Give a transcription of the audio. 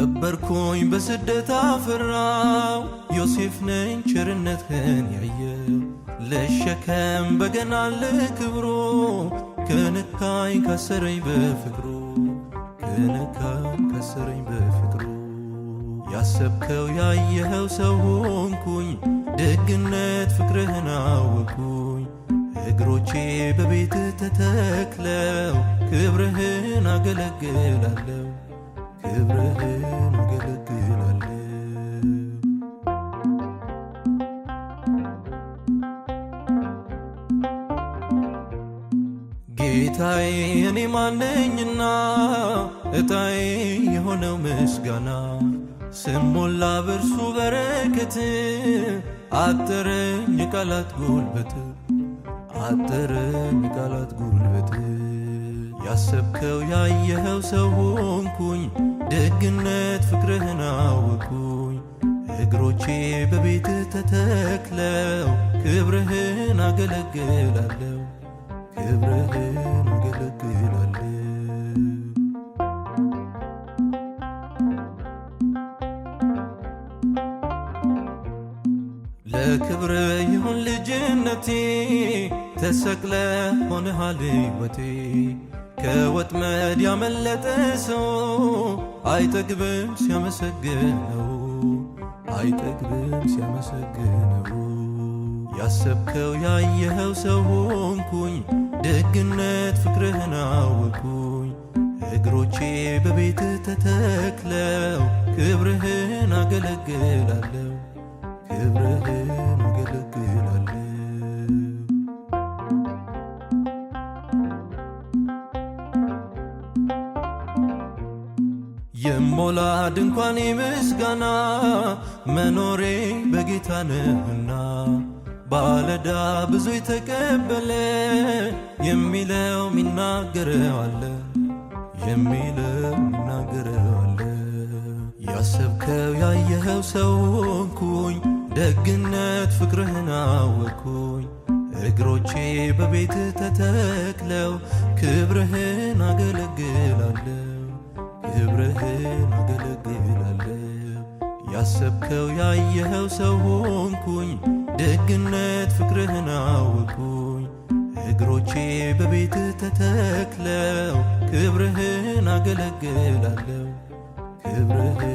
ከበርኩኝ በስደት አፈራው ዮሴፍ ነኝ ቸርነትህን ያየው ለሸከም በገና ለክብሩ ከነካኝ ካሰረኝ በፍቅሩ ከነካኝ ካሰረኝ በፍቅሩ ያሰብከው ያየኸው ሰው ሆንኩኝ ደግነት ፍቅርህን አወቅኩኝ እግሮቼ በቤትህ ተተክለው ክብርህን አገለግላለሁ ክብርህን አገለግላለሁ ጌታዬ እኔ ማነኝና እጣዬ የሆነው ምስጋና ስሞላ በርሱ በረከት አጠረኝ የቃላት ጉልበት አጠረኝ የቃላት ጉልበት ያሰብከው ያየኸው ሰው ሆንኩኝ ደግነት ፍቅርህን አወቅኩኝ እግሮቼ በቤትህ ተተክለው ክብርህን አገለግላለሁ ክብርህን አገለግላለሁ ለክብር ይሁን ልጅነቴ ተሰቅለ ሆነሃል ሕይወቴ ከወጥመድ ያመለጠ ሰው አይጠግብም ሲያመሰግነው አይጠግብም ሲያመሰግነው ያሰብከው ያየኸው ሰው ሆንኩኝ ደግነት ፍቅርህን አወቅኩኝ እግሮቼ በቤትህ ተተክለው ክብርህን አገለግላለሁ ክብርህን አገለግላለሁ የሞላ ድንኳኔ ምስጋና መኖሬ በጌታ ነውና ባለዳ ብዙ የተቀበለ የሚለው ሚናገረው አለ የሚለው ሚናገረው አለ ያሰብከው ያየኸው ሰው ሆንኩኝ ደግነት ፍቅርህን አወቅኩኝ እግሮቼ በቤትህ ተተክለው ክብርህን አገለግላለሁ ክብርህን አገለግላለሁ ያሰብከው ያየኸው ሰው ሆንኩኝ ደግነት ፍቅርህን አወቅኩኝ እግሮቼ በቤትህ ተተክለው ክብርህን አገለግላለሁ ክብርህን